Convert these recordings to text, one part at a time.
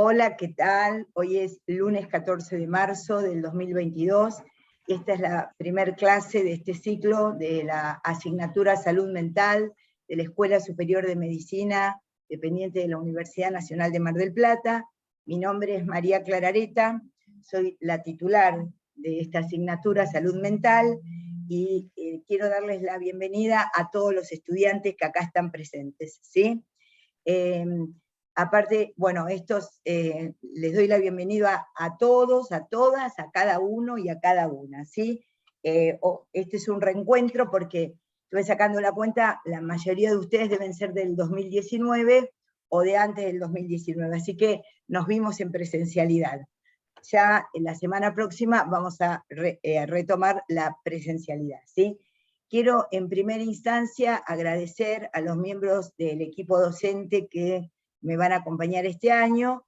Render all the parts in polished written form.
Hola, ¿qué tal? Hoy es lunes 14 de marzo del 2022. Esta es la primer clase de este ciclo de la asignatura Salud Mental de la Escuela Superior de Medicina, dependiente de la Universidad Nacional de Mar del Plata. Mi nombre es María Clarareta, soy la titular de esta asignatura Salud Mental y quiero darles la bienvenida a todos los estudiantes que acá están presentes, ¿sí? Aparte, bueno, les doy la bienvenida a todos, a todas, a cada uno y a cada una, ¿sí? Este es un reencuentro porque estuve sacando la cuenta, la mayoría de ustedes deben ser del 2019 o de antes del 2019, así que nos vimos en presencialidad. Ya en la semana próxima vamos a retomar la presencialidad, ¿sí? Quiero en primera instancia agradecer a los miembros del equipo docente que me van a acompañar este año.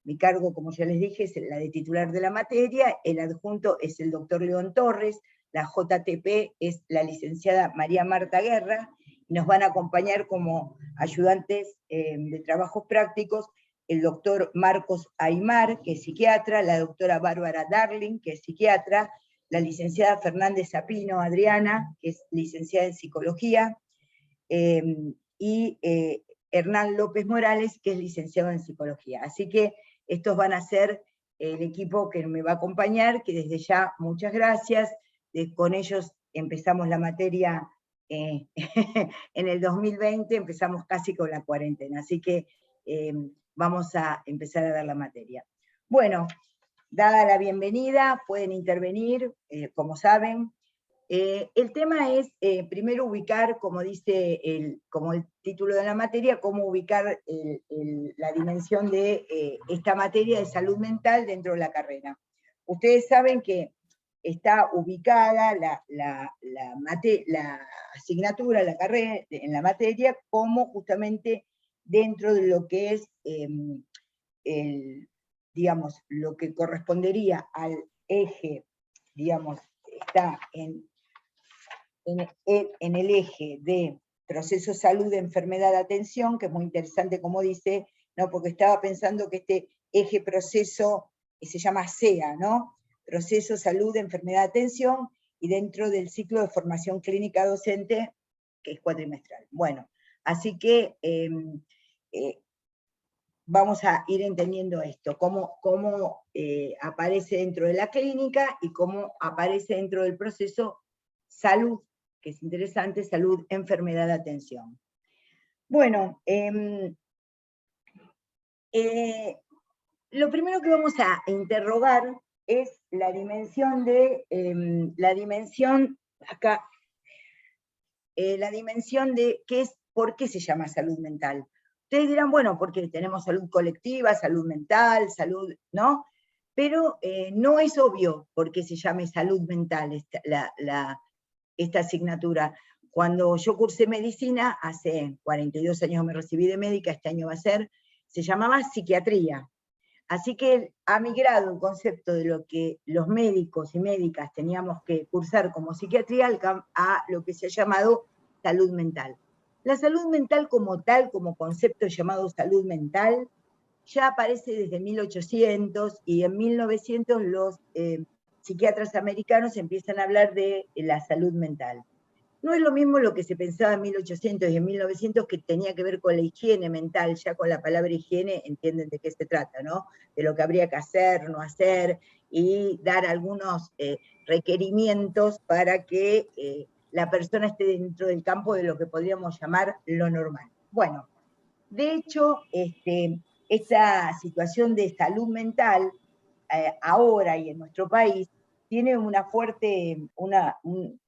Mi cargo, como ya les dije, es la de titular de la materia, el adjunto es el doctor León Torres, la JTP es la licenciada María Marta Guerra, y nos van a acompañar como ayudantes de trabajos prácticos el doctor Marcos Aymar, que es psiquiatra, la doctora Bárbara Darling, que es psiquiatra, la licenciada Fernández Sapino, Adriana, que es licenciada en psicología, y Hernán López Morales, que es licenciado en psicología. Así que estos van a ser el equipo que me va a acompañar, que desde ya muchas gracias. Con ellos empezamos la materia en el 2020, empezamos casi con la cuarentena, así que vamos a empezar a dar la materia. Bueno, dada la bienvenida, pueden intervenir, como saben. El tema es, primero ubicar, como dice como el título de la materia, cómo ubicar la dimensión de esta materia de salud mental dentro de la carrera. Ustedes saben que está ubicada la asignatura, la carrera, en la materia, como justamente dentro de lo que es, digamos, lo que correspondería al eje, digamos, está en el eje de proceso salud, enfermedad, atención, que es muy interesante como dice, ¿no? Porque estaba pensando que este eje proceso se llama SEA, ¿no? Proceso, salud, enfermedad, atención, y dentro del ciclo de formación clínica docente, que es cuatrimestral. Bueno, así que vamos a ir entendiendo esto, cómo aparece dentro de la clínica y cómo aparece dentro del proceso salud, que es interesante, salud, enfermedad, atención. Bueno, lo primero que vamos a interrogar es la dimensión de, la dimensión de qué es, por qué se llama salud mental. Ustedes dirán, bueno, porque tenemos salud colectiva, salud mental, salud, ¿no? Pero no es obvio por qué se llame salud mental esta asignatura. Cuando yo cursé medicina, hace 42 años me recibí de médica, este año va a ser, se llamaba psiquiatría. Así que ha migrado el concepto de lo que los médicos y médicas teníamos que cursar como psiquiatría a lo que se ha llamado salud mental. La salud mental como tal, como concepto llamado salud mental, ya aparece desde 1800, y en 1900 los psiquiatras americanos empiezan a hablar de la salud mental. No es lo mismo lo que se pensaba en 1800 y en 1900, que tenía que ver con la higiene mental. Ya con la palabra higiene entienden de qué se trata, ¿no? De lo que habría que hacer, no hacer, y dar algunos requerimientos para que la persona esté dentro del campo de lo que podríamos llamar lo normal. Bueno, de hecho, esta situación de salud mental ahora y en nuestro país tiene una fuerte,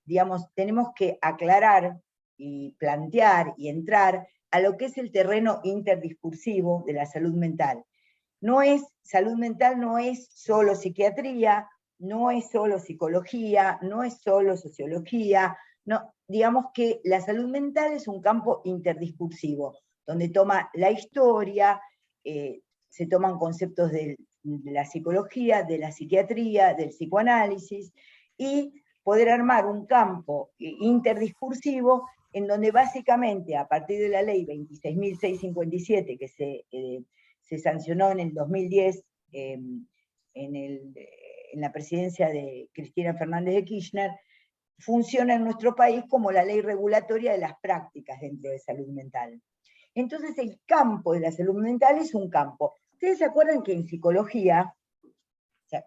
digamos, tenemos que aclarar y plantear y entrar a lo que es el terreno interdiscursivo de la salud mental. Salud mental no es solo psiquiatría, no es solo psicología, no es solo sociología, no, digamos que la salud mental es un campo interdiscursivo, donde toma la historia, se toman conceptos de la psicología, de la psiquiatría, del psicoanálisis, y poder armar un campo interdiscursivo en donde básicamente, a partir de la ley 26.657, que se se sancionó en el 2010 en la presidencia de Cristina Fernández de Kirchner, funciona en nuestro país como la ley regulatoria de las prácticas dentro de salud mental. Entonces el campo de la salud mental es un campo. ¿Ustedes se acuerdan que en psicología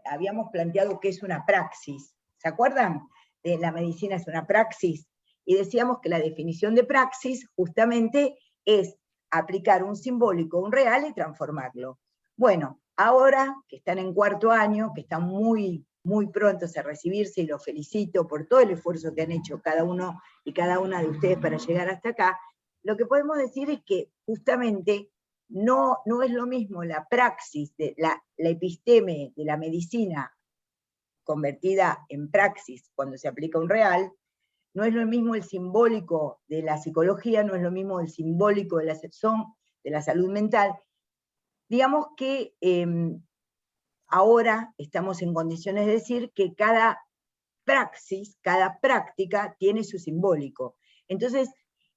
habíamos planteado que es una praxis? ¿Se acuerdan? De la medicina es una praxis. Y decíamos que la definición de praxis justamente es aplicar un simbólico, un real y transformarlo. Bueno, ahora que están en cuarto año, que están muy prontos a recibirse, y los felicito por todo el esfuerzo que han hecho cada uno y cada una de ustedes para llegar hasta acá, lo que podemos decir es que justamente no es lo mismo la praxis, de la episteme de la medicina convertida en praxis cuando se aplica un real, no es lo mismo el simbólico de la psicología, no es lo mismo el simbólico de la salud mental. Digamos que ahora estamos en condiciones de decir que cada praxis, cada práctica tiene su simbólico. Entonces,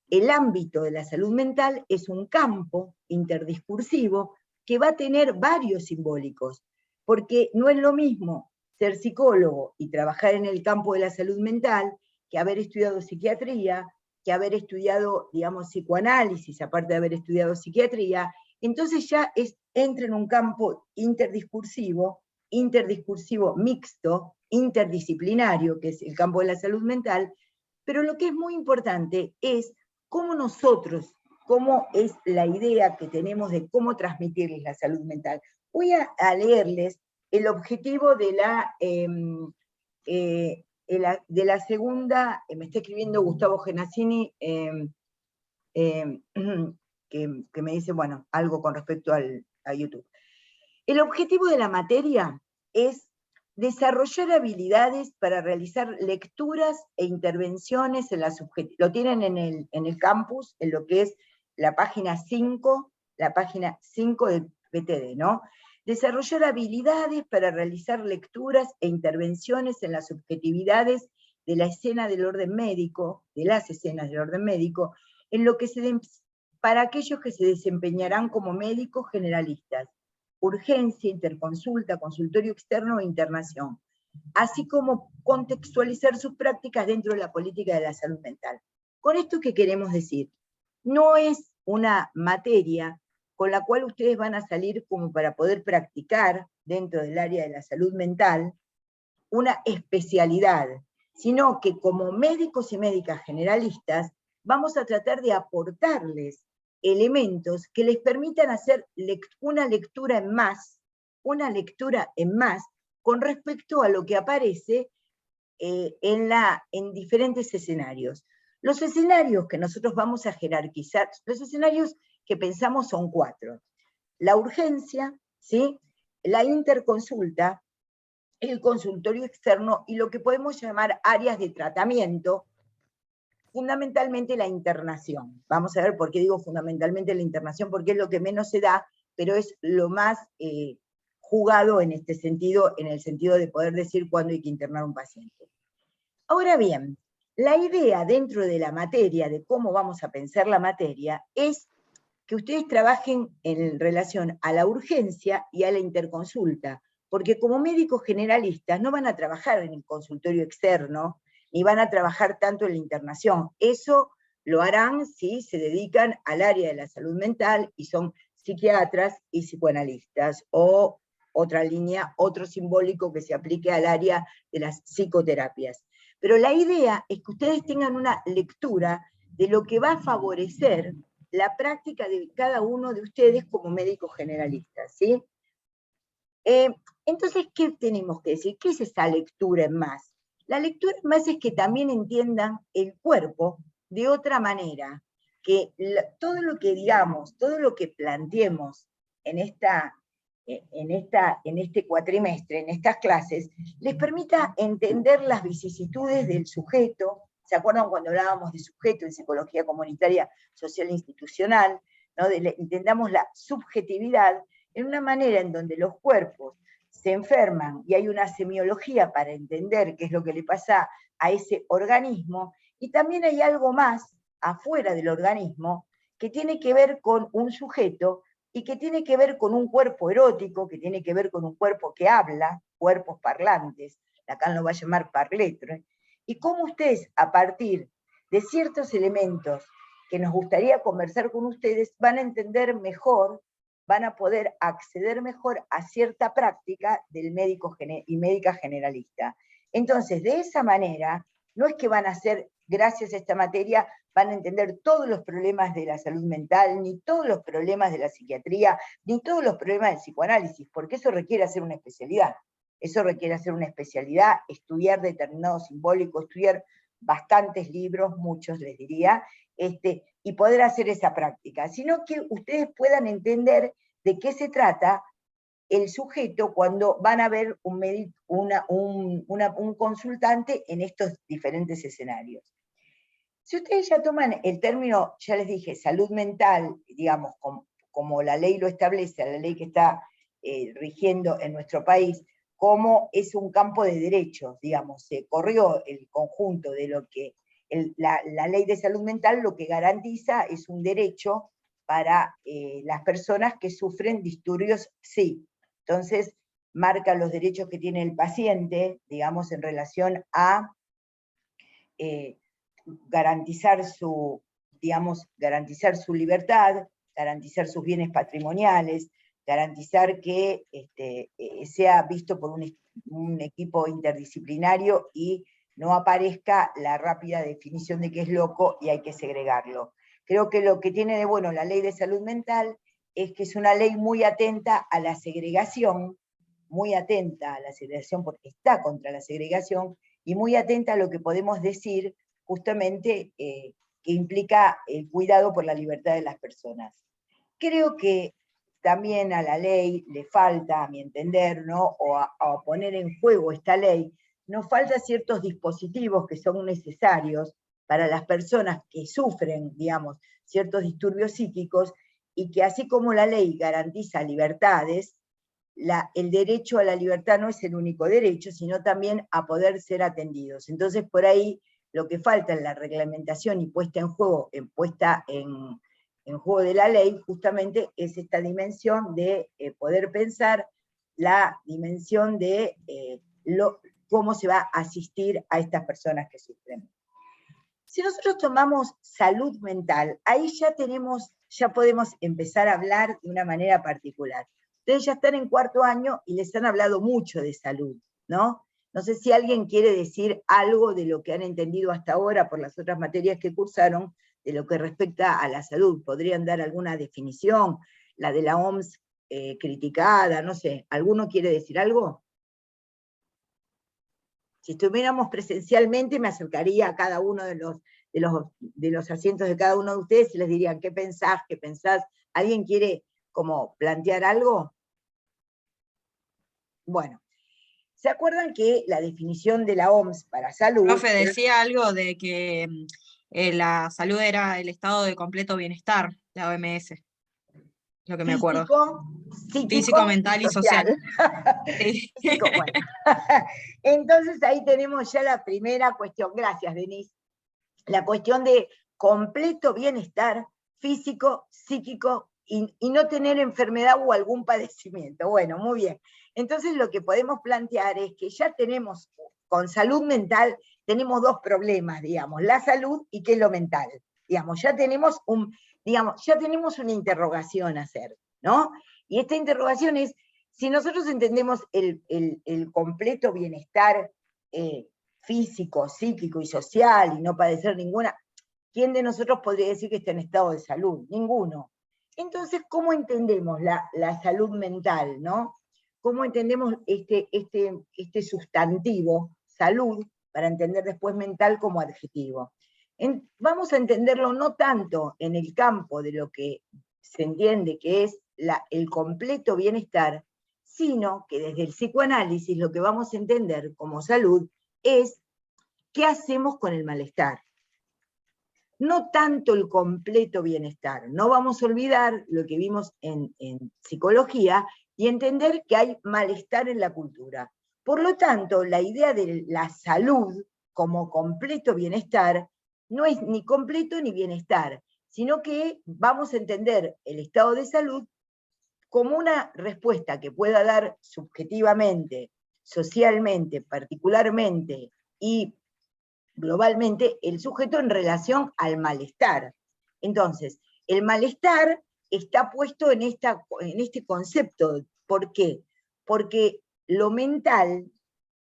el ámbito de la salud mental es un campo interdiscursivo que va a tener varios simbólicos, porque no es lo mismo ser psicólogo y trabajar en el campo de la salud mental que haber estudiado psiquiatría, que haber estudiado, digamos, psicoanálisis, aparte de haber estudiado psiquiatría. Entonces ya entra en un campo interdiscursivo mixto, interdisciplinario, que es el campo de la salud mental, pero lo que es muy importante es cómo nosotros, cómo es la idea que tenemos de cómo transmitirles la salud mental. Voy a leerles el objetivo de la segunda, me está escribiendo Gustavo Genazzini, que me dice, bueno, algo con respecto a YouTube. El objetivo de la materia es desarrollar habilidades para realizar lecturas e intervenciones en la subjetividad. Lo tienen en el campus, en lo que es la página 5 del PTD, ¿no? Desarrollar habilidades para realizar lecturas e intervenciones en las subjetividades de la escena del orden médico, de las escenas del orden médico, en lo que para aquellos que se desempeñarán como médicos generalistas, urgencia, interconsulta, consultorio externo e internación, así como contextualizar sus prácticas dentro de la política de la salud mental. ¿Con esto qué queremos decir? No es una materia con la cual ustedes van a salir como para poder practicar dentro del área de la salud mental una especialidad, sino que como médicos y médicas generalistas vamos a tratar de aportarles elementos que les permitan hacer una lectura en más con respecto a lo que aparece en diferentes escenarios. Los escenarios que nosotros vamos a jerarquizar, los escenarios que pensamos son 4. La urgencia, ¿sí? La interconsulta, el consultorio externo y lo que podemos llamar áreas de tratamiento, fundamentalmente la internación. Vamos a ver por qué digo fundamentalmente la internación, porque es lo que menos se da, pero es lo más jugado en este sentido, en el sentido de poder decir cuándo hay que internar a un paciente. Ahora bien, la idea dentro de la materia, de cómo vamos a pensar la materia, es que ustedes trabajen en relación a la urgencia y a la interconsulta, porque como médicos generalistas no van a trabajar en el consultorio externo, ni van a trabajar tanto en la internación. Eso lo harán si se dedican al área de la salud mental y son psiquiatras y psicoanalistas, o otra línea, otro simbólico que se aplique al área de las psicoterapias. Pero la idea es que ustedes tengan una lectura de lo que va a favorecer la práctica de cada uno de ustedes como médicos generalistas, ¿sí? Entonces, ¿qué tenemos que decir? ¿Qué es esa lectura en más? La lectura en más es que también entiendan el cuerpo de otra manera, que todo lo que digamos, todo lo que planteemos en este cuatrimestre, en estas clases, les permita entender las vicisitudes del sujeto. ¿Se acuerdan cuando hablábamos de sujeto en psicología comunitaria, social e institucional? ¿No? Entendamos la subjetividad en una manera en donde los cuerpos se enferman y hay una semiología para entender qué es lo que le pasa a ese organismo, y también hay algo más afuera del organismo que tiene que ver con un sujeto y que tiene que ver con un cuerpo erótico, que tiene que ver con un cuerpo que habla, cuerpos parlantes, Lacan lo va a llamar parletre, y cómo ustedes, a partir de ciertos elementos que nos gustaría conversar con ustedes, van a entender mejor, van a poder acceder mejor a cierta práctica del médico y médica generalista. Entonces, de esa manera, no es que van a ser, gracias a esta materia, van a entender todos los problemas de la salud mental, ni todos los problemas de la psiquiatría, ni todos los problemas del psicoanálisis, porque eso requiere hacer una especialidad. Eso requiere hacer una especialidad, estudiar determinado simbólico, estudiar bastantes libros, muchos les diría, y poder hacer esa práctica, sino que ustedes puedan entender de qué se trata el sujeto cuando van a ver un consultante en estos diferentes escenarios. Si ustedes ya toman el término, ya les dije, salud mental, digamos, como la ley lo establece, la ley que está rigiendo en nuestro país, como es un campo de derechos, digamos, se corrió el conjunto de lo que la ley de salud mental lo que garantiza es un derecho para las personas que sufren disturbios, sí. Entonces, marca los derechos que tiene el paciente, digamos, en relación a garantizar su libertad, garantizar sus bienes patrimoniales, garantizar que sea visto por un equipo interdisciplinario y no aparezca la rápida definición de que es loco y hay que segregarlo. Creo que lo que tiene de bueno la ley de salud mental es que es una ley muy atenta a la segregación, porque está contra la segregación, y muy atenta a lo que podemos decir justamente que implica el cuidado por la libertad de las personas. Creo que también a la ley le falta, a mi entender, ¿no? o a poner en juego esta ley, nos faltan ciertos dispositivos que son necesarios para las personas que sufren, digamos, ciertos disturbios psíquicos, y que así como la ley garantiza libertades, el derecho a la libertad no es el único derecho, sino también a poder ser atendidos. Entonces, por ahí, lo que falta en la reglamentación y puesta en juego de la ley, justamente es esta dimensión de poder pensar la dimensión de cómo se va a asistir a estas personas que sufren. Si nosotros tomamos salud mental, ahí ya podemos empezar a hablar de una manera particular. Ustedes ya están en cuarto año y les han hablado mucho de salud, ¿no? No sé si alguien quiere decir algo de lo que han entendido hasta ahora por las otras materias que cursaron, de lo que respecta a la salud. ¿Podrían dar alguna definición? La de la OMS criticada, no sé. ¿Alguno quiere decir algo? Si estuviéramos presencialmente, me acercaría a cada uno de los asientos de cada uno de ustedes y les dirían, ¿qué pensás? ¿Qué pensás? ¿Alguien quiere como plantear algo? Bueno, ¿se acuerdan que la definición de la OMS para salud... Profe, decía algo de que la salud era el estado de completo bienestar, la OMS, lo que me acuerdo. Físico, mental y social. Sí. Físico, bueno. Entonces ahí tenemos ya la primera cuestión. Gracias, Denise. La cuestión de completo bienestar físico, psíquico, y no tener enfermedad o algún padecimiento. Bueno, muy bien. Entonces lo que podemos plantear es que ya tenemos, con salud mental, tenemos dos problemas, digamos, la salud y qué es lo mental. Digamos, ya tenemos una interrogación a hacer, ¿no? Y esta interrogación es, si nosotros entendemos el completo bienestar físico, psíquico y social, y no padecer ninguna, ¿quién de nosotros podría decir que está en estado de salud? Ninguno. Entonces, ¿cómo entendemos la salud mental, no? ¿Cómo entendemos este sustantivo, salud, para entender después mental como adjetivo? Vamos a entenderlo no tanto en el campo de lo que se entiende que es el completo bienestar, sino que desde el psicoanálisis lo que vamos a entender como salud es qué hacemos con el malestar. No tanto el completo bienestar. No vamos a olvidar lo que vimos en psicología y entender que hay malestar en la cultura. Por lo tanto, la idea de la salud como completo bienestar no es ni completo ni bienestar, sino que vamos a entender el estado de salud como una respuesta que pueda dar subjetivamente, socialmente, particularmente y globalmente el sujeto en relación al malestar. Entonces, el malestar está puesto en este concepto. ¿Por qué? Porque lo mental,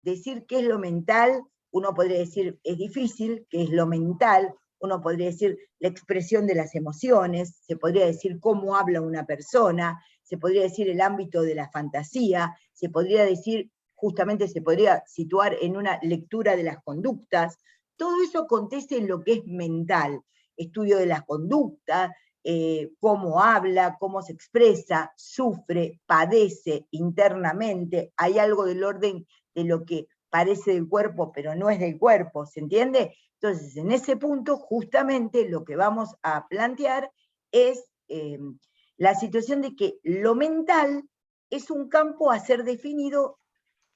decir qué es lo mental, uno podría decir es difícil, qué es lo mental, uno podría decir la expresión de las emociones, se podría decir cómo habla una persona, se podría decir el ámbito de la fantasía, se podría decir, justamente se podría situar en una lectura de las conductas. Todo eso acontece en lo que es mental, estudio de las conductas, cómo habla, cómo se expresa, sufre, padece internamente, hay algo del orden de lo que parece del cuerpo, pero no es del cuerpo, ¿se entiende? Entonces, en ese punto, justamente lo que vamos a plantear es la situación de que lo mental es un campo a ser definido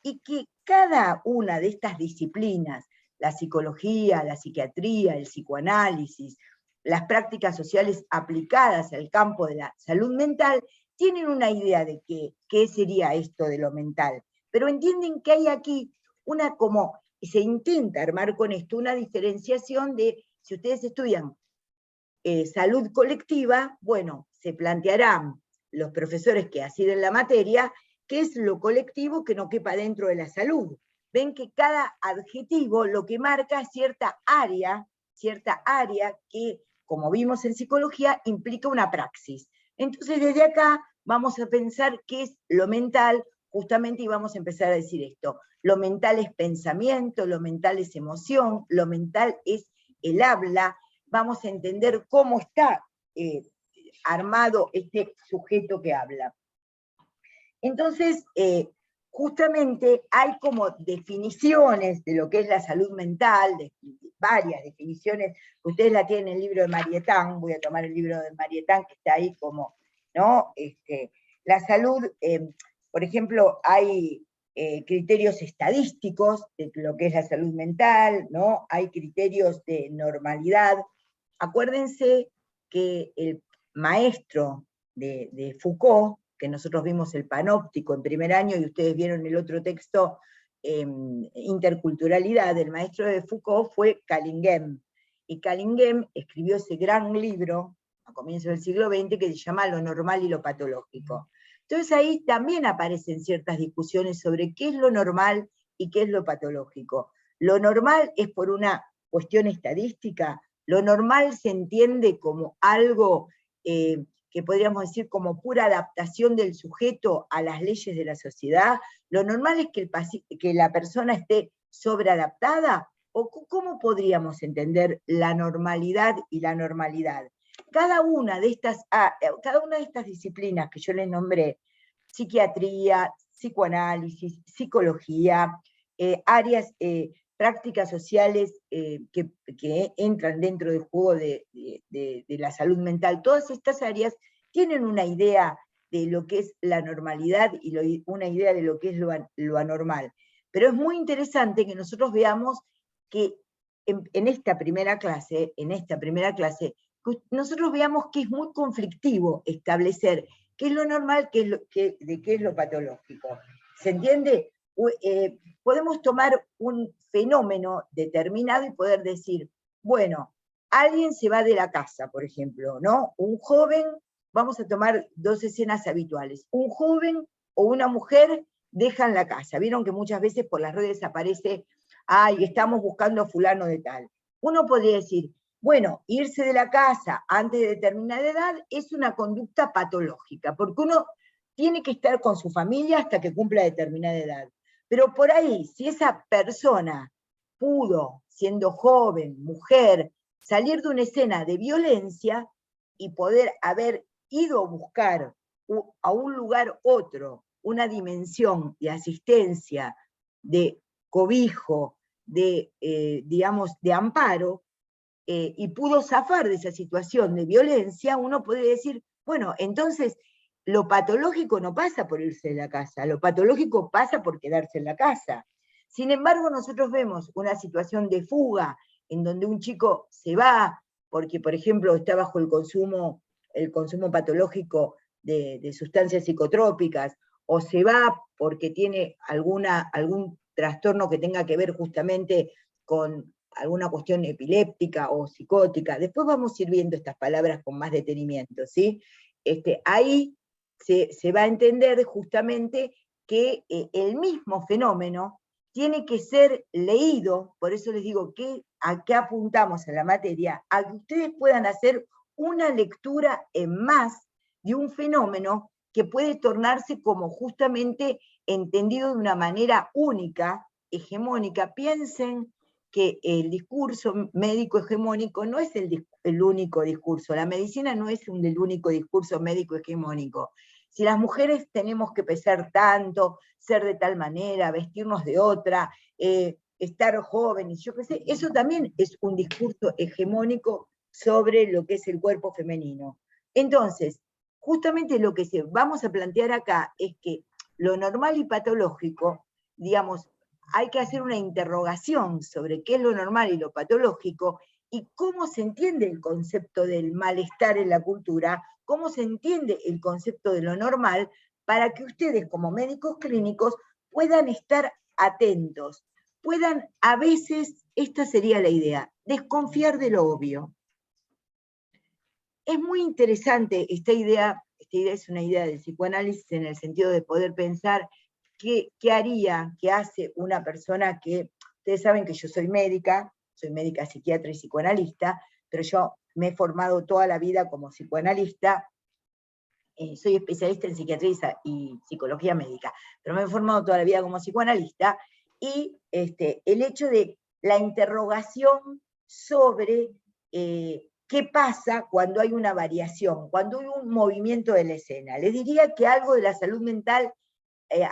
y que cada una de estas disciplinas, la psicología, la psiquiatría, el psicoanálisis, las prácticas sociales aplicadas al campo de la salud mental, tienen una idea de qué sería esto de lo mental, pero entienden que hay aquí como se intenta armar con esto una diferenciación de, si ustedes estudian salud colectiva, bueno, se plantearán los profesores que asiden la materia, qué es lo colectivo que no quepa dentro de la salud. Ven que cada adjetivo lo que marca es cierta área que, como vimos en psicología, implica una praxis. Entonces, desde acá vamos a pensar qué es lo mental, justamente, y vamos a empezar a decir esto. Lo mental es pensamiento, lo mental es emoción, lo mental es el habla. Vamos a entender cómo está armado este sujeto que habla. Entonces, justamente hay como definiciones de lo que es la salud mental, varias definiciones, ustedes la tienen en el libro de Marietán, voy a tomar el libro de Marietán que está ahí como, ¿no? La salud, por ejemplo, hay criterios estadísticos de lo que es la salud mental, ¿no? Hay criterios de normalidad. Acuérdense que el maestro de Foucault, que nosotros vimos el panóptico en primer año y ustedes vieron el otro texto, Interculturalidad, del maestro de Foucault fue Callinghem. Y Callinghem escribió ese gran libro a comienzos del siglo XX que se llama Lo normal y lo patológico. Entonces ahí también aparecen ciertas discusiones sobre qué es lo normal y qué es lo patológico. Lo normal es por una cuestión estadística, lo normal se entiende como algo que podríamos decir como pura adaptación del sujeto a las leyes de la sociedad. Lo normal es que la persona esté sobreadaptada, o cómo podríamos entender la normalidad y la normalidad. Cada una de estas disciplinas que yo les nombré, psiquiatría, psicoanálisis, psicología, áreas, prácticas sociales que entran dentro del juego de la salud mental, todas estas áreas tienen una idea de lo que es la normalidad y una idea de lo que es lo anormal. Pero es muy interesante que nosotros veamos que en esta primera clase, nosotros veamos que es muy conflictivo establecer qué es lo normal, de qué es lo patológico. ¿Se entiende? Podemos tomar un fenómeno determinado y poder decir, bueno, alguien se va de la casa, por ejemplo, ¿no? Un joven, vamos a tomar dos escenas habituales, un joven o una mujer dejan la casa. Vieron que muchas veces por las redes aparece, ay, estamos buscando a fulano de tal. Uno podría decir, bueno, irse de la casa antes de determinada edad es una conducta patológica, porque uno tiene que estar con su familia hasta que cumpla determinada edad. Pero por ahí, si esa persona pudo, siendo joven, mujer, salir de una escena de violencia y poder haber ido a buscar a un lugar otro una dimensión de asistencia, de cobijo, digamos, de amparo, y pudo zafar de esa situación de violencia, uno puede decir, bueno, entonces lo patológico no pasa por irse de la casa, lo patológico pasa por quedarse en la casa. Sin embargo, nosotros vemos una situación de fuga en donde un chico se va porque, por ejemplo, está bajo el consumo patológico de sustancias psicotrópicas, o se va porque tiene algún trastorno que tenga que ver justamente con alguna cuestión epiléptica o psicótica. Después vamos a ir viendo estas palabras con más detenimiento, ¿sí? Ahí se va a entender justamente que el mismo fenómeno tiene que ser leído, por eso les digo que a qué apuntamos en la materia, a que ustedes puedan hacer una lectura en más de un fenómeno que puede tornarse como justamente entendido de una manera única, hegemónica. Piensen que el discurso médico hegemónico no es el único discurso, la medicina no es el único discurso médico hegemónico. Si las mujeres tenemos que pesar tanto, ser de tal manera, vestirnos de otra, estar jóvenes, yo qué sé, eso también es un discurso hegemónico sobre lo que es el cuerpo femenino. Entonces, justamente lo que vamos a plantear acá es que lo normal y patológico, digamos, hay que hacer una interrogación sobre qué es lo normal y lo patológico, y cómo se entiende el concepto del malestar en la cultura, cómo se entiende el concepto de lo normal, para que ustedes como médicos clínicos puedan estar atentos, puedan a veces, esta sería la idea, desconfiar de lo obvio. Es muy interesante esta idea es una idea del psicoanálisis en el sentido de poder pensar qué haría, qué hace una persona que, ustedes saben que yo soy médica psiquiatra y psicoanalista, pero yo me he formado toda la vida como psicoanalista, soy especialista en psiquiatría y psicología médica, pero me he formado toda la vida como psicoanalista, y el hecho de la interrogación sobre qué pasa cuando hay una variación, cuando hay un movimiento de la escena. Les diría que algo de la salud mental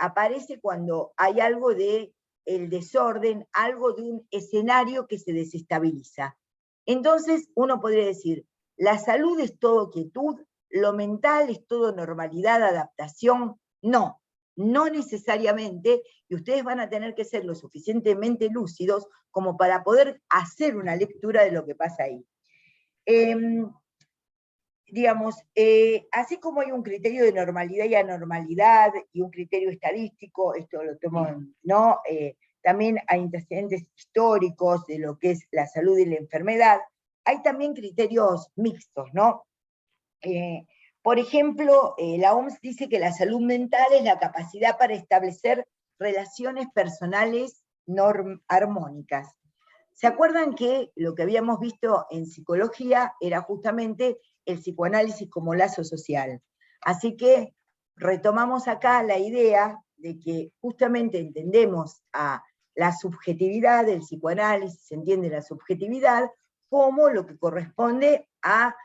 aparece cuando hay algo de el desorden, algo de un escenario que se desestabiliza. Entonces uno podría decir, la salud es todo quietud, lo mental es todo normalidad, adaptación. No, no necesariamente, y ustedes van a tener que ser lo suficientemente lúcidos como para poder hacer una lectura de lo que pasa ahí. Digamos, así como hay un criterio de normalidad y anormalidad y un criterio estadístico, esto lo tomo, ¿no? También hay antecedentes históricos de lo que es la salud y la enfermedad, hay también criterios mixtos, ¿no? Por ejemplo, la OMS dice que la salud mental es la capacidad para establecer relaciones personales armónicas. ¿Se acuerdan que lo que habíamos visto en psicología era justamente el psicoanálisis como lazo social? Así que retomamos acá la idea de que justamente entendemos a la subjetividad del psicoanálisis, se entiende la subjetividad como lo que corresponde a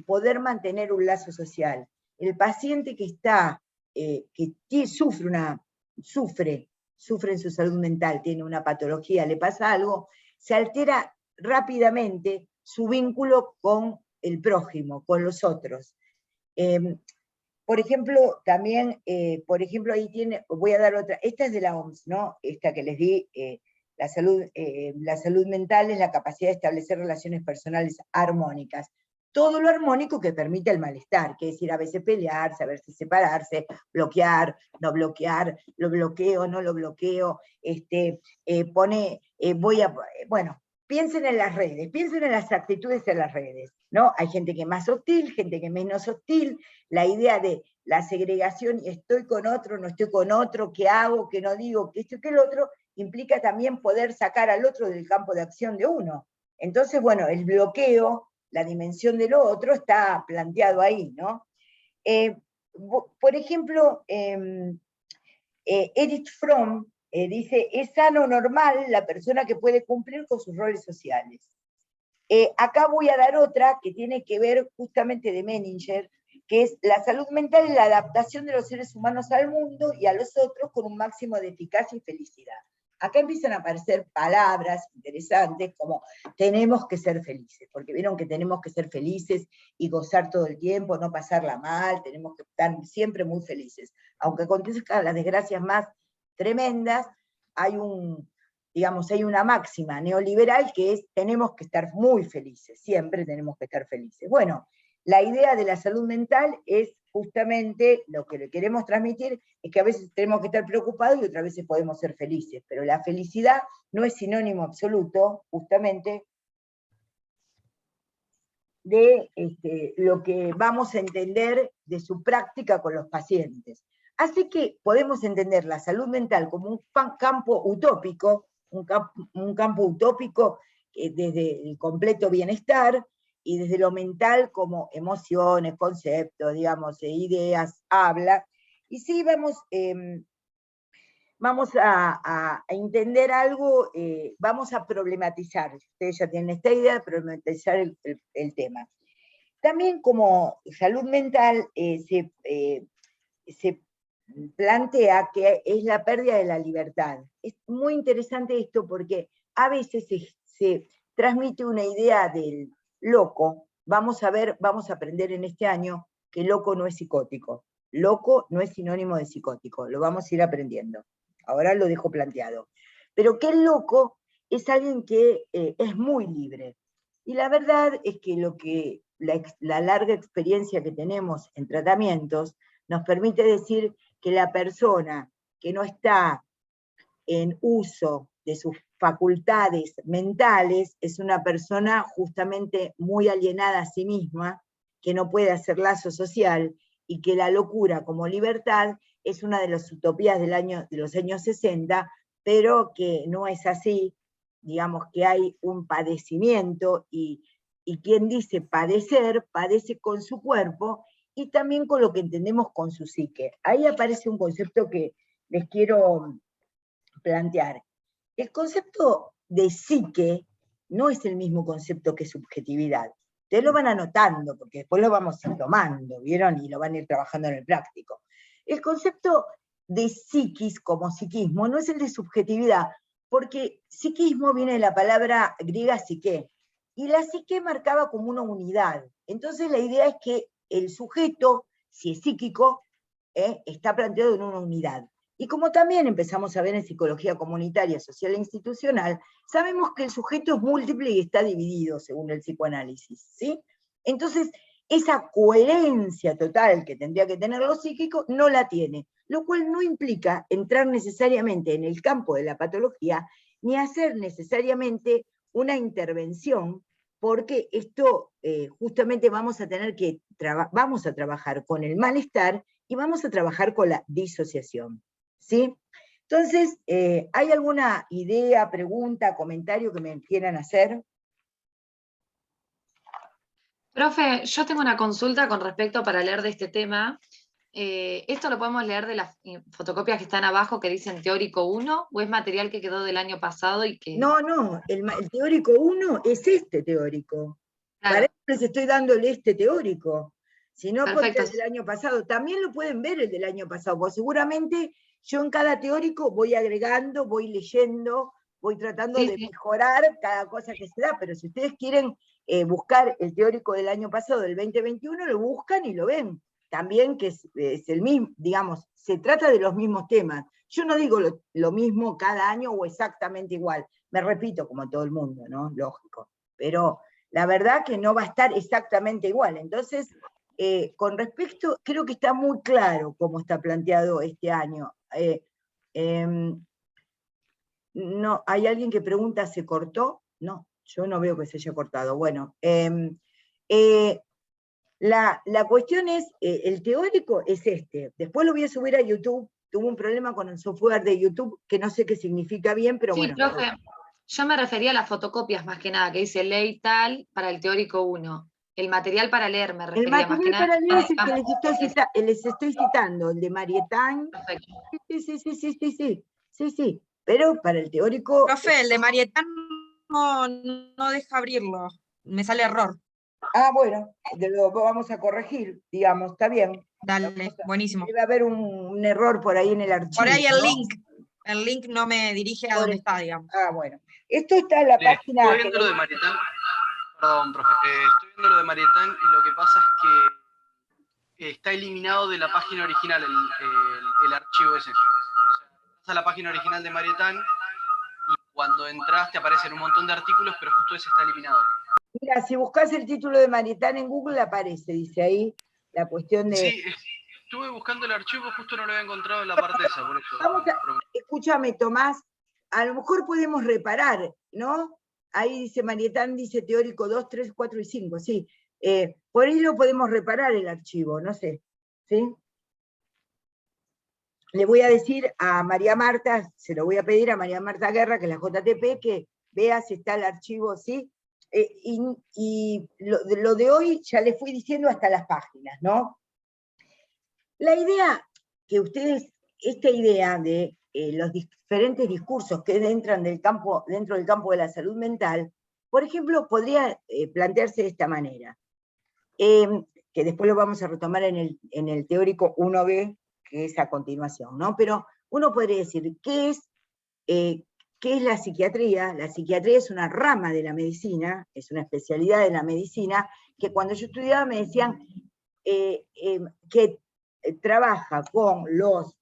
poder mantener un lazo social. El paciente que está, sufre en su salud mental, tiene una patología, le pasa algo, se altera rápidamente su vínculo con el prójimo, con los otros. Por ejemplo, también, por ejemplo, ahí voy a dar otra, esta es de la OMS, ¿no? Esta que les di, la salud mental es la capacidad de establecer relaciones personales armónicas. Todo lo armónico que permite el malestar, que es decir, a veces pelear, saberse separarse, bloquear, no bloquear, lo bloqueo, no lo bloqueo, bueno, piensen en las redes, piensen en las actitudes en las redes, ¿no? Hay gente que es más hostil, gente que es menos hostil, la idea de la segregación, estoy con otro, no estoy con otro, qué hago, qué no digo, qué esto y qué el otro, implica también poder sacar al otro del campo de acción de uno. Entonces, bueno, el bloqueo, la dimensión de lo otro está planteado ahí, ¿no? Por ejemplo, Erich Fromm dice, es sano normal la persona que puede cumplir con sus roles sociales. Acá voy a dar otra que tiene que ver justamente de Menninger, que es la salud mental y la adaptación de los seres humanos al mundo y a los otros con un máximo de eficacia y felicidad. Acá empiezan a aparecer palabras interesantes como tenemos que ser felices, porque vieron que tenemos que ser felices y gozar todo el tiempo, no pasarla mal, tenemos que estar siempre muy felices. Aunque acontezcan las desgracias más tremendas, hay una máxima neoliberal que es tenemos que estar muy felices, siempre tenemos que estar felices. Bueno, la idea de la salud mental es justamente lo que le queremos transmitir, es que a veces tenemos que estar preocupados y otras veces podemos ser felices, pero la felicidad no es sinónimo absoluto, justamente, de lo que vamos a entender de su práctica con los pacientes. Así que podemos entender la salud mental como un campo utópico, un campo utópico desde el completo bienestar, y desde lo mental como emociones, conceptos, digamos, ideas, habla. Y sí, vamos a entender algo, vamos a problematizar, ustedes ya tienen esta idea de problematizar el tema. También como salud mental se plantea que es la pérdida de la libertad. Es muy interesante esto porque a veces se transmite una idea del loco. Vamos a aprender en este año que loco no es psicótico. Loco no es sinónimo de psicótico, lo vamos a ir aprendiendo. Ahora lo dejo planteado. Pero que el loco es alguien que es muy libre. Y la verdad es que la larga experiencia que tenemos en tratamientos nos permite decir que la persona que no está en uso de sus facultades mentales es una persona justamente muy alienada a sí misma, que no puede hacer lazo social, y que la locura como libertad es una de las utopías de los años 60, pero que no es así. Digamos que hay un padecimiento, y quien dice padecer, padece con su cuerpo y también con lo que entendemos con su psique. Ahí aparece un concepto que les quiero plantear. El concepto de psique no es el mismo concepto que subjetividad. Ustedes lo van anotando, porque después lo vamos a ir tomando, ¿vieron? Y lo van a ir trabajando en el práctico. El concepto de psiquis como psiquismo no es el de subjetividad, porque psiquismo viene de la palabra griega psique, y la psique marcaba como una unidad. Entonces la idea es que el sujeto, si es psíquico, está planteado en una unidad. Y como también empezamos a ver en psicología comunitaria, social e institucional, sabemos que el sujeto es múltiple y está dividido según el psicoanálisis, ¿sí? Entonces, esa coherencia total que tendría que tener lo psíquico no la tiene, lo cual no implica entrar necesariamente en el campo de la patología, ni hacer necesariamente una intervención, porque esto justamente vamos a tener que vamos a trabajar con el malestar y vamos a trabajar con la disociación. ¿Sí? Entonces, ¿hay alguna idea, pregunta, comentario que me quieran hacer? Profe, yo tengo una consulta con respecto para leer de este tema. ¿Esto lo podemos leer de las fotocopias que están abajo que dicen teórico 1 o es material que quedó del año pasado y que... No, el teórico 1 es este teórico. Claro. Para eso les estoy dándole este teórico. Si no, Perfecto. el del año pasado. También lo pueden ver el del año pasado, porque seguramente yo en cada teórico voy agregando, voy leyendo, voy tratando de mejorar cada cosa que se da, pero si ustedes quieren buscar el teórico del año pasado, del 2021, lo buscan y lo ven. También que es el mismo, digamos, se trata de los mismos temas. Yo no digo lo mismo cada año o exactamente igual, me repito como todo el mundo, ¿no? Lógico. Pero la verdad que no va a estar exactamente igual. Entonces, con respecto, creo que está muy claro cómo está planteado este año. No, ¿hay alguien que pregunta, ¿se cortó? No, yo no veo que se haya cortado. Bueno, la cuestión es, el teórico es este. Después lo voy a subir a YouTube. Tuve un problema con el software de YouTube que no sé qué significa bien, pero sí, bueno. Profe, yo me refería a las fotocopias más que nada, que dice ley tal para el teórico 1. El material para leer me refería más que nada. El material para leer es el que les estoy citando, el de Marietán. Perfecto. Sí. Pero para el teórico... Profe, el de Marietán no deja abrirlo, me sale error. Ah, bueno, lo vamos a corregir, digamos, está bien. Dale, buenísimo. Debe haber un error por ahí en el archivo. Por ahí ¿no? el link no me dirige a donde está, digamos. Ah, bueno. Esto está en la página... Estoy viendo lo de Marietán, perdón, profe, estoy viendo lo de Marietán y lo que pasa es que está eliminado de la página original el archivo ese. O sea, estás a la página original de Marietán y cuando entras te aparecen un montón de artículos, pero justo ese está eliminado. Mira, si buscas el título de Marietán en Google aparece, dice ahí, la cuestión de... Sí, estuve buscando el archivo, justo no lo había encontrado en la parte esa, por eso. Escúchame, Tomás, a lo mejor podemos reparar, ¿no? Ahí dice Marietán, dice teórico 2, 3, 4 y 5, sí. Por ahí lo podemos reparar el archivo, no sé, ¿sí? Le voy a decir a María Marta, se lo voy a pedir a María Marta Guerra, que es la JTP, que vea si está el archivo, ¿sí? Y lo de hoy ya le fui diciendo hasta las páginas, ¿no? La idea que ustedes, esta idea de los diferentes discursos que entran dentro del campo de la salud mental, por ejemplo, podría plantearse de esta manera, que después lo vamos a retomar en el teórico 1B, que es a continuación, ¿no? Pero uno podría decir, ¿qué es la psiquiatría? La psiquiatría es una rama de la medicina, es una especialidad de la medicina, que cuando yo estudiaba me decían que trabaja con los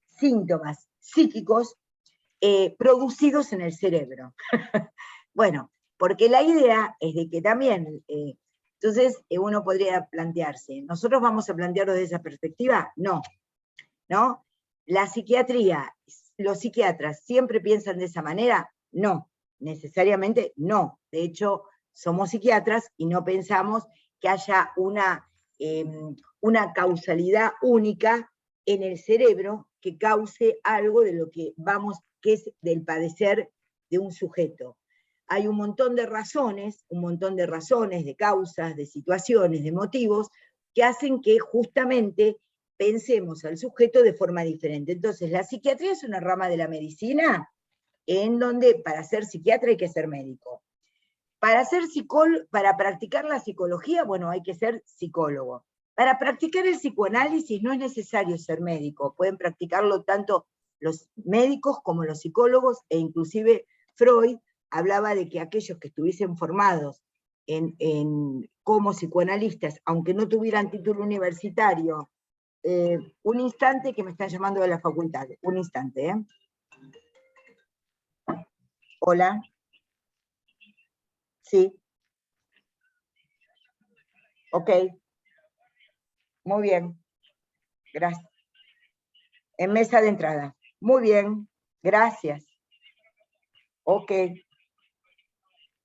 síntomas psíquicos producidos en el cerebro. Bueno, porque la idea es de que también, entonces uno podría plantearse, ¿nosotros vamos a plantearlo desde esa perspectiva? No, ¿no? La psiquiatría, los psiquiatras siempre piensan de esa manera, no, necesariamente no. De hecho, somos psiquiatras y no pensamos que haya una causalidad única en el cerebro que cause algo de lo que que es del padecer de un sujeto. Hay un montón de razones, de causas, de situaciones, de motivos, que hacen que justamente pensemos al sujeto de forma diferente. Entonces, la psiquiatría es una rama de la medicina en donde para ser psiquiatra hay que ser médico. Para practicar la psicología, bueno, hay que ser psicólogo. Para practicar el psicoanálisis no es necesario ser médico, pueden practicarlo tanto los médicos como los psicólogos, e inclusive Freud hablaba de que aquellos que estuviesen formados como psicoanalistas, aunque no tuvieran título universitario, un instante que me están llamando de la facultad, un instante, ¿eh? Hola. Sí. Ok. Muy bien. Gracias. En mesa de entrada. Muy bien. Gracias. Ok.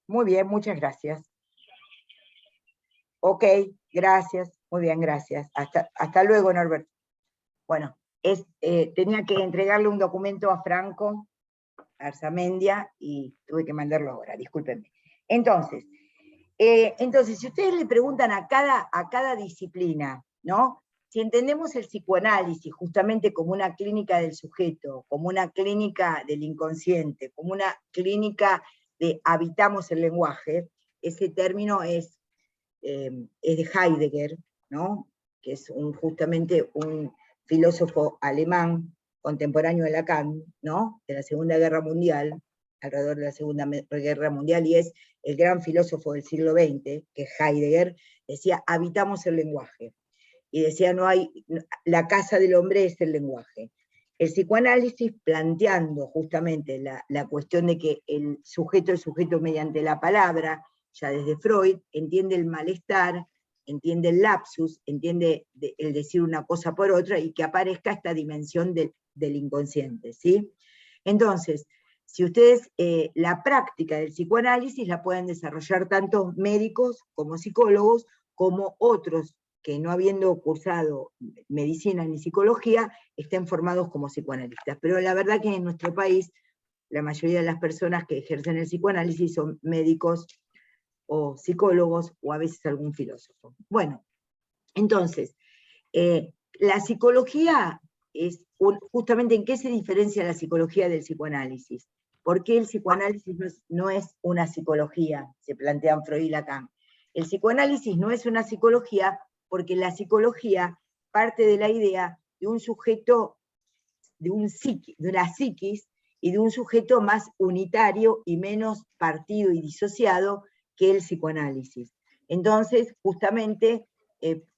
Muy bien, muchas gracias. Ok, gracias. Muy bien, gracias. Hasta luego, Norberto. Bueno, tenía que entregarle un documento a Franco Arzamendia y tuve que mandarlo ahora, discúlpenme. Entonces, si ustedes le preguntan a cada disciplina, ¿no? Si entendemos el psicoanálisis justamente como una clínica del sujeto, como una clínica del inconsciente, como una clínica de habitamos el lenguaje, ese término es de Heidegger, ¿no? Que es justamente un filósofo alemán contemporáneo de Lacan, ¿no? De la Segunda Guerra Mundial, alrededor de la Segunda Guerra Mundial, y es el gran filósofo del siglo XX, que Heidegger, decía, habitamos el lenguaje. Y decía, la casa del hombre es el lenguaje. El psicoanálisis, planteando justamente la cuestión de que el sujeto es sujeto mediante la palabra, ya desde Freud, entiende el malestar, entiende el lapsus, entiende el decir una cosa por otra, y que aparezca esta dimensión del inconsciente, ¿sí? Entonces, si ustedes, la práctica del psicoanálisis la pueden desarrollar tanto médicos como psicólogos, como otros que no habiendo cursado medicina ni psicología, estén formados como psicoanalistas. Pero la verdad que en nuestro país, la mayoría de las personas que ejercen el psicoanálisis son médicos o psicólogos, o a veces algún filósofo. Bueno, entonces, la psicología es justamente en qué se diferencia la psicología del psicoanálisis. ¿Por qué el psicoanálisis no es una psicología? Se plantean Freud y Lacan. El psicoanálisis no es una psicología porque la psicología parte de la idea de un sujeto, de una psiquis, y de un sujeto más unitario y menos partido y disociado que el psicoanálisis. Entonces, justamente,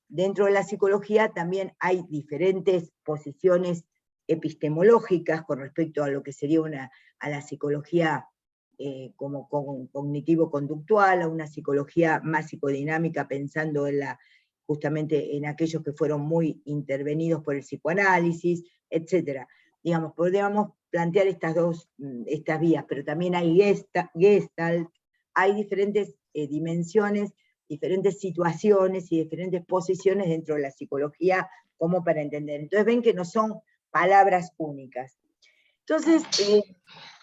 dentro de la psicología también hay diferentes posiciones epistemológicas con respecto a lo que sería a la psicología como cognitivo-conductual, a una psicología más psicodinámica, pensando justamente en aquellos que fueron muy intervenidos por el psicoanálisis, etc. Digamos, podríamos plantear estas vías, pero también hay Gestalt, hay diferentes dimensiones, diferentes situaciones y diferentes posiciones dentro de la psicología como para entender. Entonces ven que no son palabras únicas. Entonces,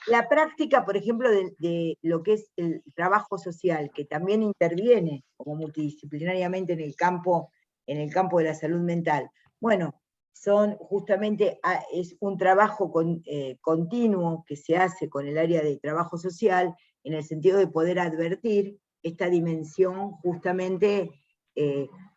la práctica, por ejemplo, de lo que es el trabajo social, que también interviene como multidisciplinariamente en el campo de la salud mental, bueno, es un trabajo continuo que se hace con el área de trabajo social, en el sentido de poder advertir esta dimensión justamente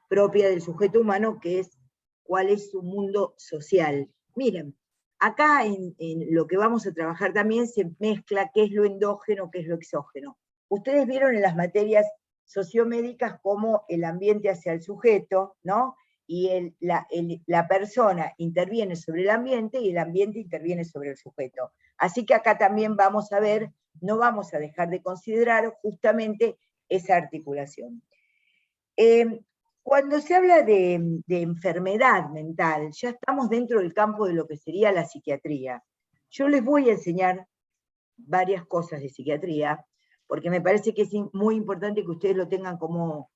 propia del sujeto humano, que es cuál es su mundo social. Miren, acá en lo que vamos a trabajar también se mezcla qué es lo endógeno, qué es lo exógeno. Ustedes vieron en las materias sociomédicas cómo el ambiente hacia el sujeto, ¿no? Y la persona interviene sobre el ambiente y el ambiente interviene sobre el sujeto. Así que acá también vamos a ver, no vamos a dejar de considerar justamente esa articulación. Cuando se habla de enfermedad mental, ya estamos dentro del campo de lo que sería la psiquiatría. Yo les voy a enseñar varias cosas de psiquiatría, porque me parece que es muy importante que ustedes lo tengan como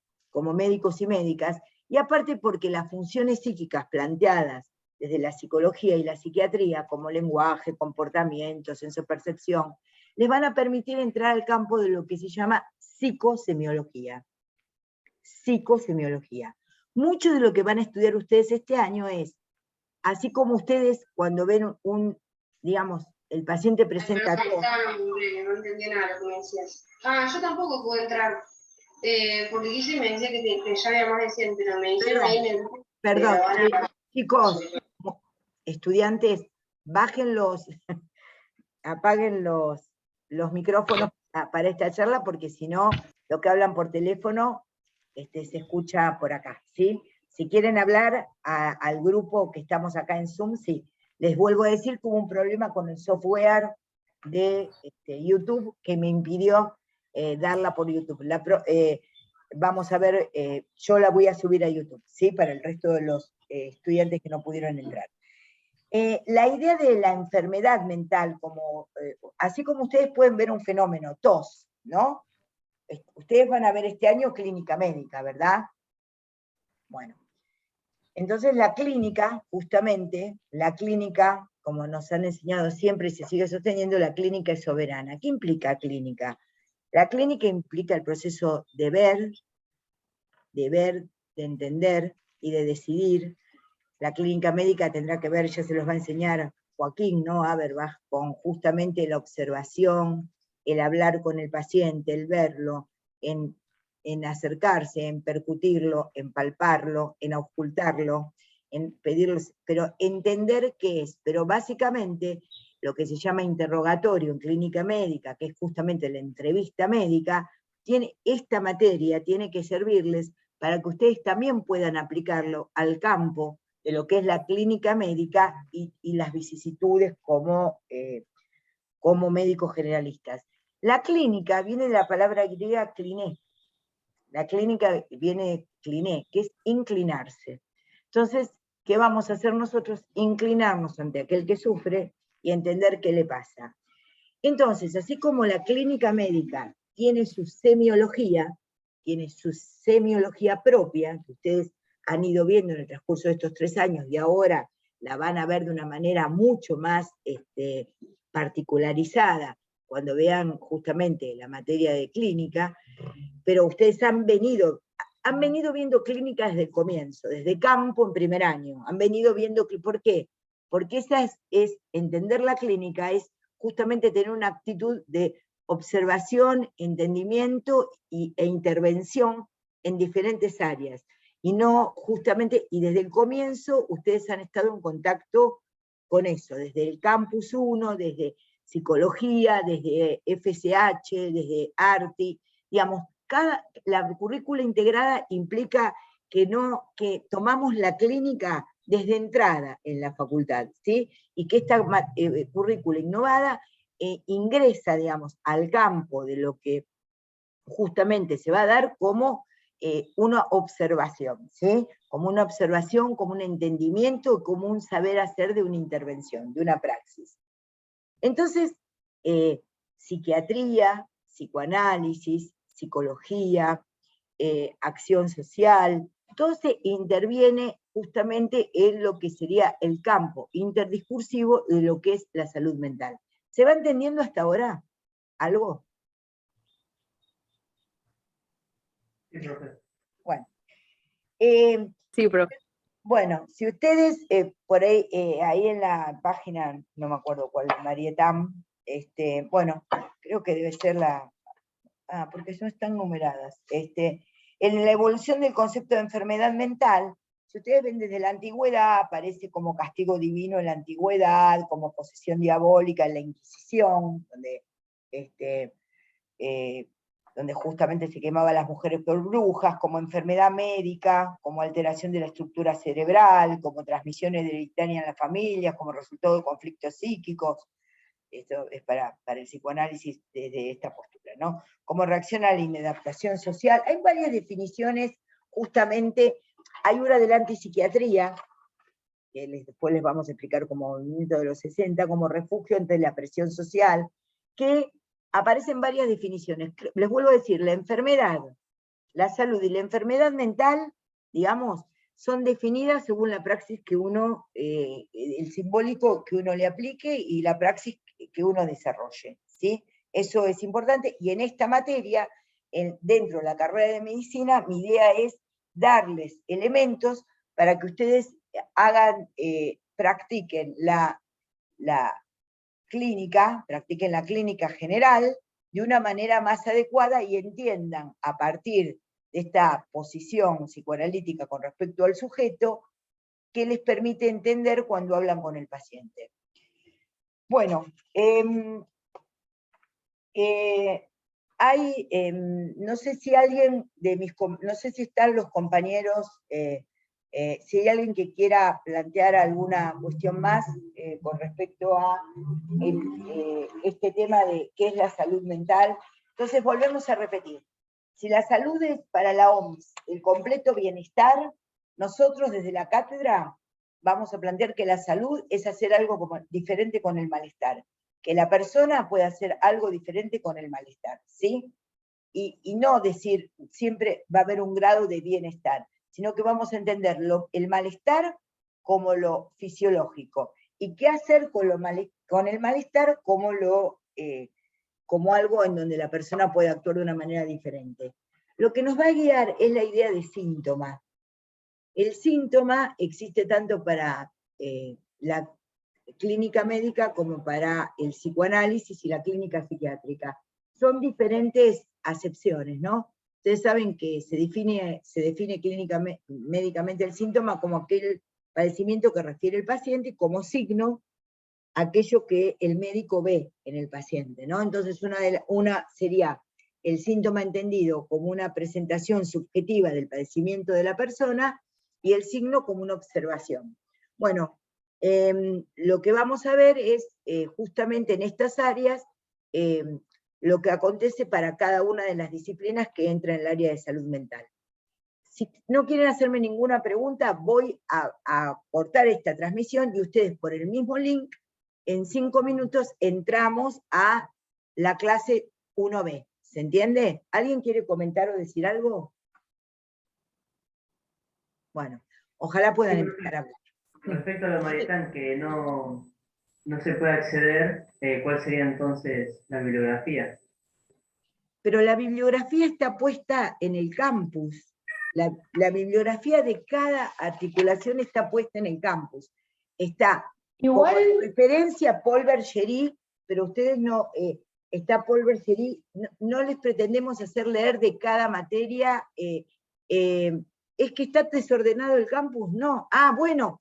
médicos y médicas, y aparte porque las funciones psíquicas planteadas desde la psicología y la psiquiatría, como lenguaje, comportamiento, sensopercepción, les van a permitir entrar al campo de lo que se llama psicosemiología. Psicosemiología. Mucho de lo que van a estudiar ustedes este año es, así como ustedes cuando ven digamos, el paciente presenta todo. No entendía nada lo que me decías. Yo tampoco puedo entrar, porque Guille me decía que ya había más de 100, pero me dijeron ahí en el... Perdón, chicos, estudiantes, apaguen los micrófonos para esta charla, porque si no, lo que hablan por teléfono se escucha por acá, ¿sí? Si quieren hablar al grupo que estamos acá en Zoom, sí. Les vuelvo a decir que hubo un problema con el software de YouTube que me impidió darla por YouTube. Vamos a ver, yo la voy a subir a YouTube, ¿sí? Para el resto de los estudiantes que no pudieron entrar. La idea de la enfermedad mental, así como ustedes pueden ver un fenómeno, tos, ¿no? Ustedes van a ver este año clínica médica, ¿verdad? Bueno, entonces la clínica, justamente, como nos han enseñado siempre y se sigue sosteniendo, la clínica es soberana. ¿Qué implica clínica? La clínica implica el proceso de ver, de entender y de decidir. La clínica médica tendrá que ver, ya se los va a enseñar Joaquín, ¿no? Haberbach, con justamente la observación, el hablar con el paciente, el verlo, en acercarse, en percutirlo, en palparlo, en auscultarlo, en pedirlo, pero entender qué es. Pero básicamente lo que se llama interrogatorio en clínica médica, que es justamente la entrevista médica, esta materia tiene que servirles para que ustedes también puedan aplicarlo al campo de lo que es la clínica médica y las vicisitudes como médicos generalistas. La clínica viene de la palabra griega kliné. La clínica viene de kliné, que es inclinarse. Entonces, ¿qué vamos a hacer nosotros? Inclinarnos ante aquel que sufre y entender qué le pasa. Entonces, así como la clínica médica tiene su semiología propia, que ustedes han ido viendo en el transcurso de estos 3 años y ahora la van a ver de una manera mucho más particularizada cuando vean justamente la materia de clínica, pero ustedes han venido viendo clínicas desde el comienzo, desde campo en primer año, han venido viendo, ¿por qué? Porque esa es entender la clínica, es justamente tener una actitud de observación, entendimiento e intervención en diferentes áreas. Y no justamente, y desde el comienzo ustedes han estado en contacto con eso, desde el Campus 1, desde psicología, desde FSH, desde ARTI, digamos, la currícula integrada implica que tomamos la clínica desde entrada en la facultad, ¿sí? Y que esta currícula innovada ingresa, digamos, al campo de lo que justamente se va a dar como una observación, ¿sí? Como una observación, como un entendimiento, como un saber hacer de una intervención, de una praxis. Entonces, psiquiatría, psicoanálisis, psicología, acción social, todo se interviene justamente en lo que sería el campo interdiscursivo de lo que es la salud mental. ¿Se va entendiendo hasta ahora algo? Sí, profe. Bueno. Sí, profe. Bueno, si ustedes por ahí, ahí en la página, no me acuerdo cuál, Marietam, bueno, creo que debe ser porque no están numeradas, en la evolución del concepto de enfermedad mental, si ustedes ven desde la antigüedad, aparece como castigo divino en la antigüedad, como posesión diabólica en la Inquisición, donde justamente se quemaba a las mujeres por brujas, como enfermedad médica, como alteración de la estructura cerebral, como transmisiones hereditarias en las familias, como resultado de conflictos psíquicos. Esto es para el psicoanálisis desde esta postura, ¿no? Como reacción a la inadaptación social. Hay varias definiciones, justamente, hay una de la antipsiquiatría, que después les vamos a explicar como movimiento de los 60, como refugio ante la presión social, que aparecen varias definiciones. Les vuelvo a decir, la enfermedad, la salud y la enfermedad mental, digamos, son definidas según la praxis que uno, el simbólico que uno le aplique y la praxis que uno desarrolle, ¿sí? Eso es importante, y en esta materia, dentro de la carrera de medicina, mi idea es darles elementos para que ustedes hagan, practiquen la clínica, practiquen la clínica general de una manera más adecuada y entiendan a partir de esta posición psicoanalítica con respecto al sujeto, que les permite entender cuando hablan con el paciente. Bueno, no sé si alguien de no sé si están los compañeros, si hay alguien que quiera plantear alguna cuestión más con respecto a este tema de qué es la salud mental. Entonces volvemos a repetir. Si la salud es para la OMS el completo bienestar, nosotros desde la cátedra vamos a plantear que la salud es hacer algo diferente con el malestar, que la persona pueda hacer algo diferente con el malestar, ¿sí? Y no decir siempre va a haber un grado de bienestar, sino que vamos a entender el malestar como lo fisiológico, y qué hacer con el malestar como algo en donde la persona puede actuar de una manera diferente. Lo que nos va a guiar es la idea de síntoma. El síntoma existe tanto para la clínica médica como para el psicoanálisis y la clínica psiquiátrica. Son diferentes acepciones, ¿no? Ustedes saben que se define médicamente el síntoma como aquel padecimiento que refiere el paciente, como signo aquello que el médico ve en el paciente, ¿no? Entonces una sería el síntoma entendido como una presentación subjetiva del padecimiento de la persona, y el signo como una observación. Bueno, lo que vamos a ver es justamente en estas áreas lo que acontece para cada una de las disciplinas que entra en el área de salud mental. Si no quieren hacerme ninguna pregunta, voy a cortar esta transmisión y ustedes por el mismo link, en 5 minutos entramos a la clase 1B. ¿Se entiende? ¿Alguien quiere comentar o decir algo? Bueno, ojalá puedan empezar a hablar. Respecto a lo Marietán, que no se puede acceder, ¿cuál sería entonces la bibliografía? Pero la bibliografía está puesta en el campus. La bibliografía de cada articulación está puesta en el campus. Está igual como referencia Paul Bergerie, pero ustedes no, está Paul Bergerie, no les pretendemos hacer leer de cada materia, es que está desordenado el campus, no. Ah, bueno,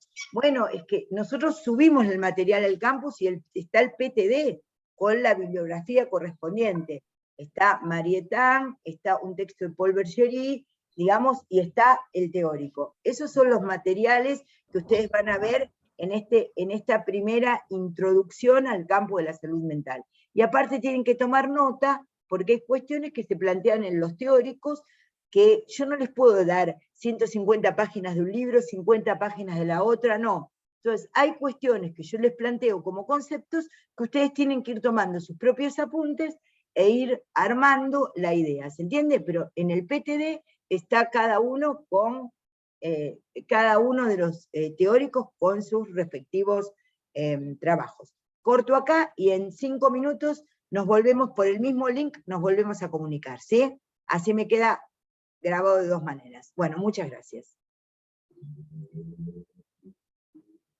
es que nosotros subimos el material al campus y está el PTD con la bibliografía correspondiente. Está Marietán, está un texto de Paul Bergerie, digamos, y está el teórico. Esos son los materiales que ustedes van a ver en esta primera introducción al campo de la salud mental. Y aparte tienen que tomar nota, porque hay cuestiones que se plantean en los teóricos, que yo no les puedo dar 150 páginas de un libro, 50 páginas de la otra, no. Entonces, hay cuestiones que yo les planteo como conceptos que ustedes tienen que ir tomando sus propios apuntes e ir armando la idea, ¿se entiende? Pero en el PTD está cada uno de los teóricos con sus respectivos trabajos. Corto acá y en 5 minutos nos volvemos por el mismo link, nos volvemos a comunicar, ¿sí? Así me queda grabado de 2 maneras. Bueno, muchas gracias.